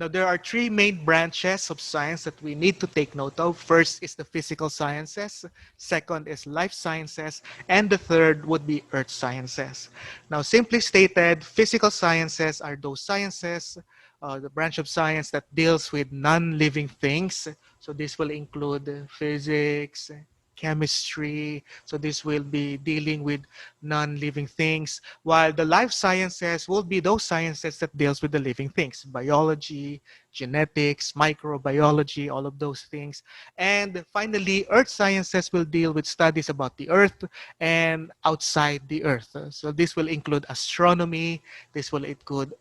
Now, there are three main branches of science that we need to take note of. First is the physical sciences, second is life sciences, and the third would be earth sciences. Now, simply stated, physical sciences are those sciences, the branch of science that deals with non-living things. So this will include physics, chemistry. So this will be dealing with non-living things, while the life sciences will be those sciences that deals with the living things, biology, genetics, microbiology, all of those things. And finally, earth sciences will deal with studies about the earth and outside the earth. So this will include astronomy, this will include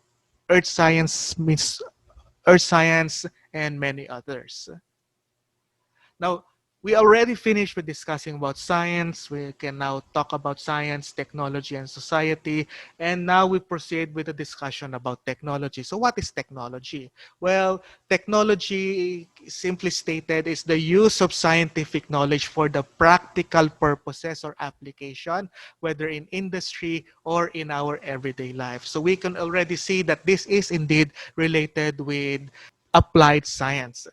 earth science, means earth science, and many others. Now, we already finished with discussing about science. We can now talk about science, technology, and society. And now we proceed with a discussion about technology. So what is technology? Well, technology, simply stated, is the use of scientific knowledge for the practical purposes or application, whether in industry or in our everyday life. So we can already see that this is indeed related with applied science.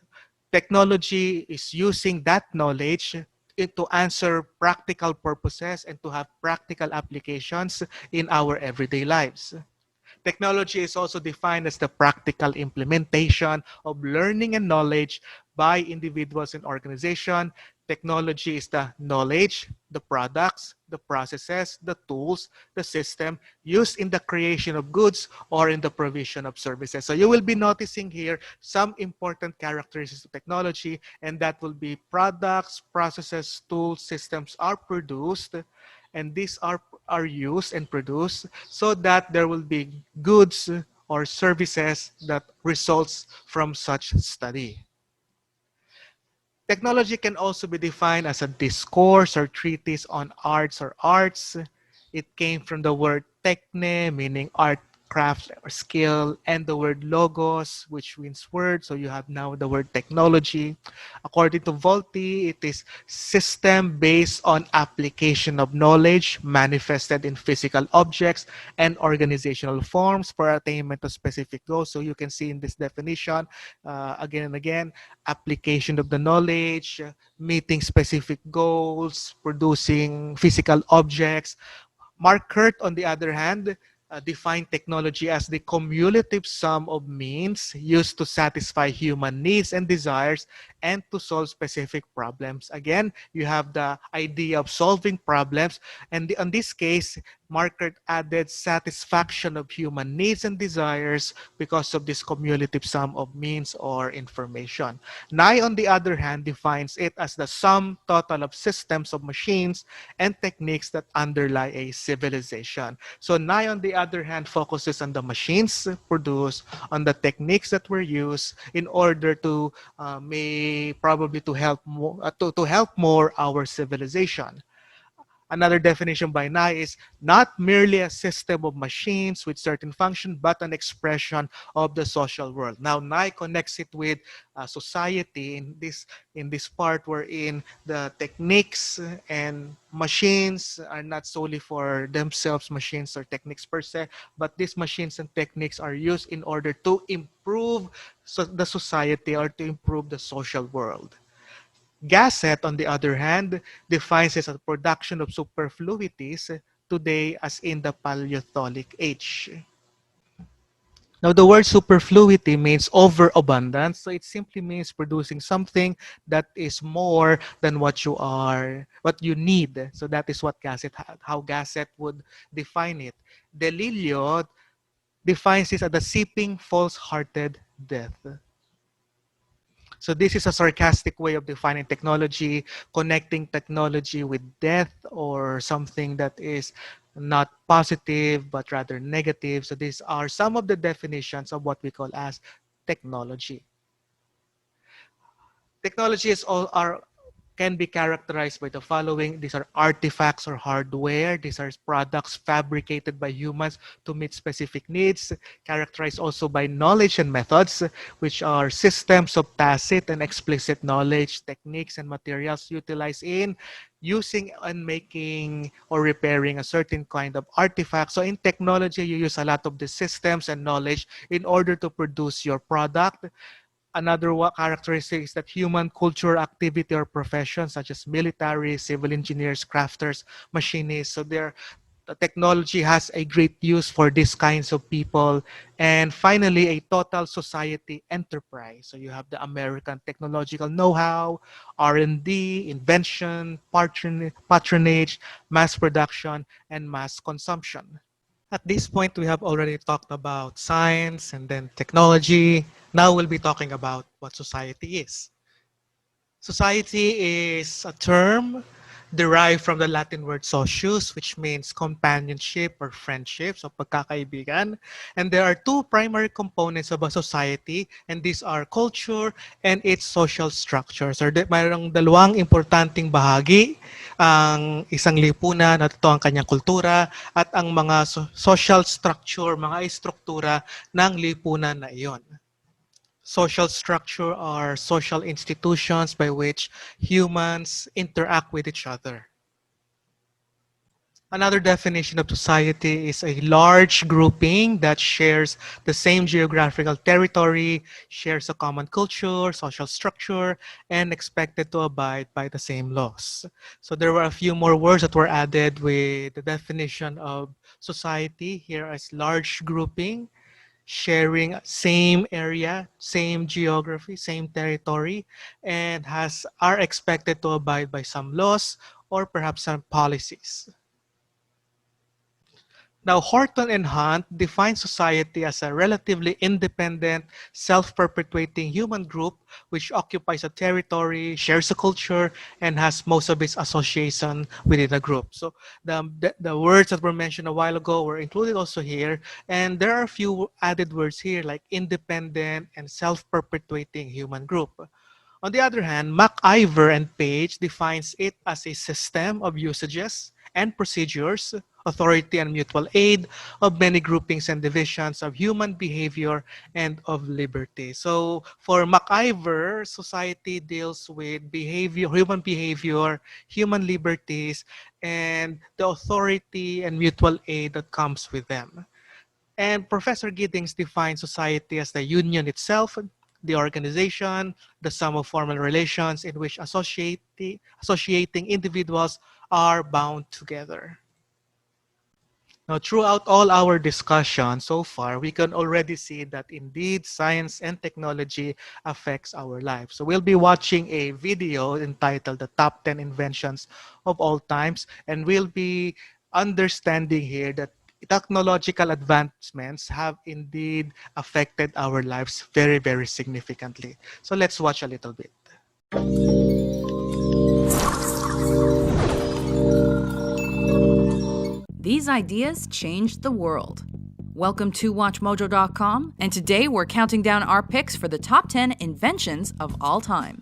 Technology is using that knowledge to answer practical purposes and to have practical applications in our everyday lives. Technology is also defined as the practical implementation of learning and knowledge by individuals and organizations. Technology is the knowledge, the products, the processes, the tools, the system used in the creation of goods or in the provision of services. So you will be noticing here some important characteristics of technology, and that will be products, processes, tools, systems are produced, and these are used and produced so that there will be goods or services that results from such study. Technology can also be defined as a discourse or treatise on arts or arts. It came from the word techne, meaning art, craft, or skill, and the word logos, which means word. So you have now the word technology. According to Volti, it is system based on application of knowledge manifested in physical objects and organizational forms for attainment of specific goals. So you can see in this definition, again and again, application of the knowledge, meeting specific goals, producing physical objects. Mark Kurt, on the other hand, defined technology as the cumulative sum of means used to satisfy human needs and desires and to solve specific problems. Again, you have the idea of solving problems, and in this case, Mark Kurt added satisfaction of human needs and desires because of this cumulative sum of means or information. Nye, on the other hand, defines it as the sum total of systems of machines and techniques that underlie a civilization. So Nye, on the other hand, focuses on the machines produced, on the techniques that were used in order to may probably to help more, to help more our civilization. Another definition by Nye is not merely a system of machines with certain function, but an expression of the social world. Now, Nye connects it with society in this part wherein the techniques and machines are not solely for themselves, machines or techniques per se, but these machines and techniques are used in order to improve the society or to improve the social world. Gasset, on the other hand, defines it as a production of superfluities today as in the Paleolithic age. Now, the word superfluity means overabundance, so it simply means producing something that is more than what you need. So that is what Gasset had, how Gasset would define it. Delilio defines this as the seeping, false-hearted death. So this is a sarcastic way of defining technology, connecting technology with death or something that is not positive but rather negative. So these are some of the definitions of what we call as technology. Technology is all are can be characterized by the following. These are artifacts or hardware. These are products fabricated by humans to meet specific needs, characterized also by knowledge and methods, which are systems of tacit and explicit knowledge, techniques, and materials utilized in using and making or repairing a certain kind of artifact. So in technology, you use a lot of the systems and knowledge in order to produce your product. Another characteristic is that human culture, activity, or profession, such as military, civil engineers, crafters, machinists. So the technology has a great use for these kinds of people. And finally, a total society enterprise. So you have the American technological know-how, R&D, invention, patronage, mass production, and mass consumption. At this point, we have already talked about science and then technology. Now we'll be talking about what society is. Society is a term derived from the Latin word socius, which means companionship or friendship, so pagkakaibigan. And there are two primary components of a society, and these are culture and its social structures. Or mayroong dalawang importanteng bahagi, ang isang lipunan at ito ang kanyang kultura at ang mga social structure, mga istruktura ng lipunan na iyon. Social structure are social institutions by which humans interact with each other. Another definition of society is a large grouping that shares the same geographical territory, shares a common culture, social structure, and expected to abide by the same laws. So there were a few more words that were added with the definition of society. Here is large grouping, sharing same area, same geography, same territory, and are expected to abide by some laws or perhaps some policies. Now, Horton and Hunt define society as a relatively independent, self-perpetuating human group which occupies a territory, shares a culture, and has most of its association within a group. So the words that were mentioned a while ago were included also here, and there are a few added words here like independent and self-perpetuating human group. On the other hand, MacIver and Page defines it as a system of usages and procedures, authority and mutual aid of many groupings and divisions of human behavior and of liberty. So for MacIver, society deals with behavior, human liberties, and the authority and mutual aid that comes with them. And Professor Giddings defines society as the union itself, the organization, the sum of formal relations in which associating individuals are bound together. Now, throughout all our discussion so far, we can already see that indeed science and technology affects our lives. So we'll be watching a video entitled The Top 10 Inventions of All Times, and we'll be understanding here that technological advancements have indeed affected our lives very, very significantly. So let's watch a little bit. These ideas changed the world. Welcome to WatchMojo.com, and today we're counting down our picks for the top 10 inventions of all time.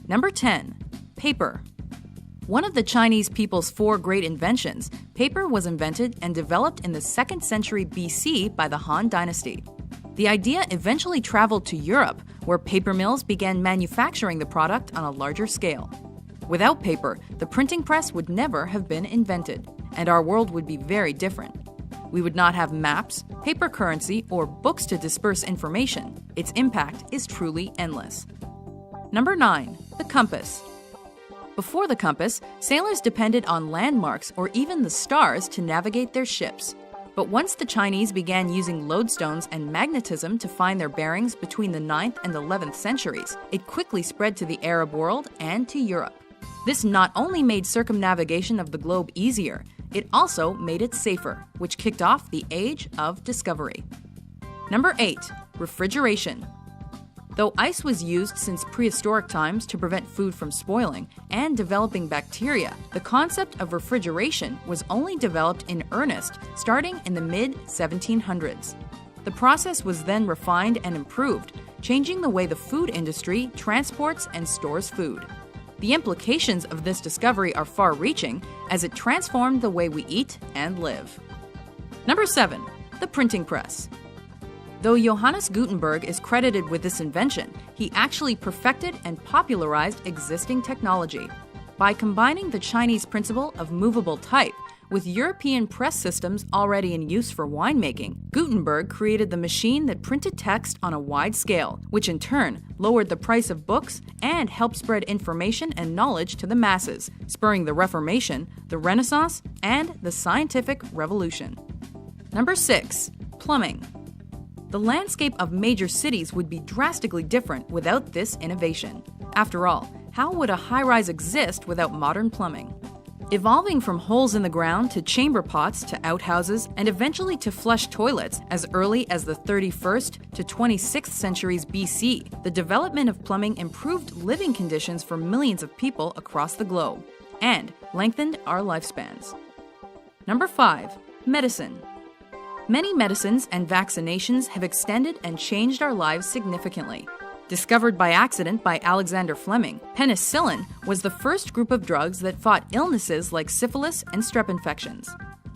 Number 10. Paper. One of the Chinese people's 4 great inventions, paper was invented and developed in the 2nd century BC by the Han Dynasty. The idea eventually traveled to Europe, where paper mills began manufacturing the product on a larger scale. Without paper, the printing press would never have been invented, and our world would be very different. We would not have maps, paper currency, or books to disperse information. Its impact is truly endless. Number 9. The compass. Before the compass, sailors depended on landmarks or even the stars to navigate their ships. But once the Chinese began using lodestones and magnetism to find their bearings between the 9th and 11th centuries, it quickly spread to the Arab world and to Europe. This not only made circumnavigation of the globe easier, it also made it safer, which kicked off the age of discovery. Number 8. Refrigeration. Though ice was used since prehistoric times to prevent food from spoiling and developing bacteria, the concept of refrigeration was only developed in earnest starting in the mid-1700s. The process was then refined and improved, changing the way the food industry transports and stores food. The implications of this discovery are far-reaching as it transformed the way we eat and live. Number 7. The printing press. Though Johannes Gutenberg is credited with this invention, he actually perfected and popularized existing technology. By combining the Chinese principle of movable type with European press systems already in use for winemaking, Gutenberg created the machine that printed text on a wide scale, which in turn lowered the price of books and helped spread information and knowledge to the masses, spurring the Reformation, the Renaissance, and the scientific revolution. Number 6. Plumbing. The landscape of major cities would be drastically different without this innovation. After all, how would a high-rise exist without modern plumbing? Evolving from holes in the ground to chamber pots to outhouses and eventually to flush toilets as early as the 31st to 26th centuries BC, the development of plumbing improved living conditions for millions of people across the globe and lengthened our lifespans. Number 5. Medicine. Many medicines and vaccinations have extended and changed our lives significantly. Discovered by accident by Alexander Fleming, penicillin was the first group of drugs that fought illnesses like syphilis and strep infections.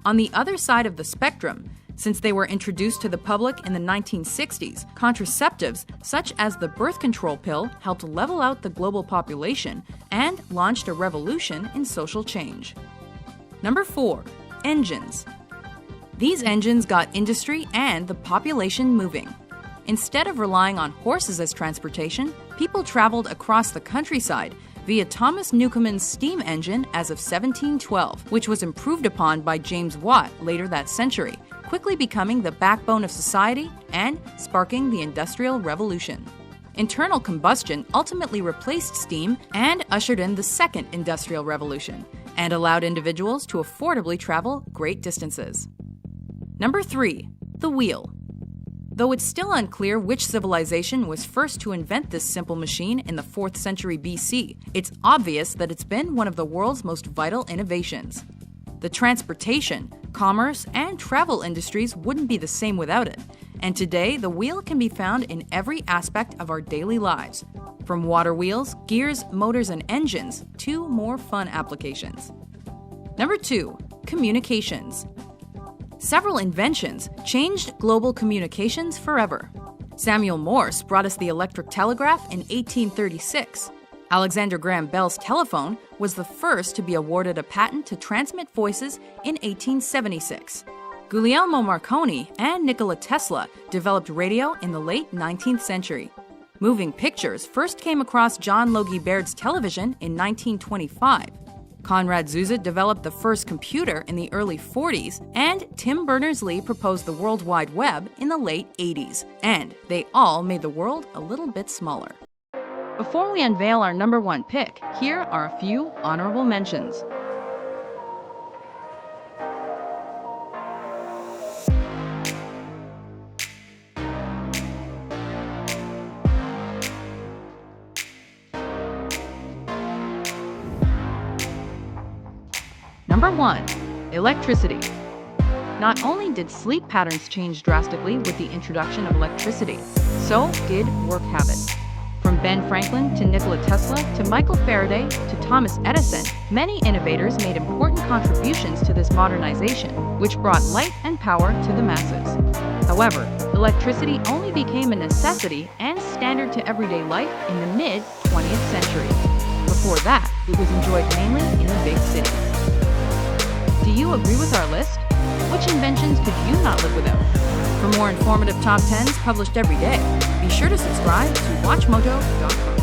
On the other side of the spectrum, since they were introduced to the public in the 1960s, contraceptives such as the birth control pill helped level out the global population and launched a revolution in social change. Number 4. Engines. These engines got industry and the population moving. Instead of relying on horses as transportation, people traveled across the countryside via Thomas Newcomen's steam engine as of 1712, which was improved upon by James Watt later that century, quickly becoming the backbone of society and sparking the Industrial Revolution. Internal combustion ultimately replaced steam and ushered in the Second Industrial Revolution, and allowed individuals to affordably travel great distances. Number 3. The wheel. Though it's still unclear which civilization was first to invent this simple machine in the 4th century BC, it's obvious that it's been one of the world's most vital innovations. The transportation, commerce, and travel industries wouldn't be the same without it, and today the wheel can be found in every aspect of our daily lives, from water wheels, gears, motors, and engines to more fun applications. Number 2. Communications. Several inventions changed global communications forever. Samuel Morse brought us the electric telegraph in 1836. Alexander Graham Bell's telephone was the first to be awarded a patent to transmit voices in 1876. Guglielmo Marconi and Nikola Tesla developed radio in the late 19th century. Moving pictures first came across John Logie Baird's television in 1925. Konrad Zuse developed the first computer in the early 40s, and Tim Berners-Lee proposed the World Wide Web in the late 80s, and they all made the world a little bit smaller. Before we unveil our number 1 pick, here are a few honorable mentions. Number 1. Electricity. Not only did sleep patterns change drastically with the introduction of electricity, so did work habits. From Ben Franklin to Nikola Tesla to Michael Faraday to Thomas Edison, many innovators made important contributions to this modernization, which brought light and power to the masses. However, electricity only became a necessity and standard to everyday life in the mid-20th century. Before that, it was enjoyed mainly in the big cities. Do you agree with our list? Which inventions could you not live without? For more informative top 10s published every day, be sure to subscribe to WatchMojo.com.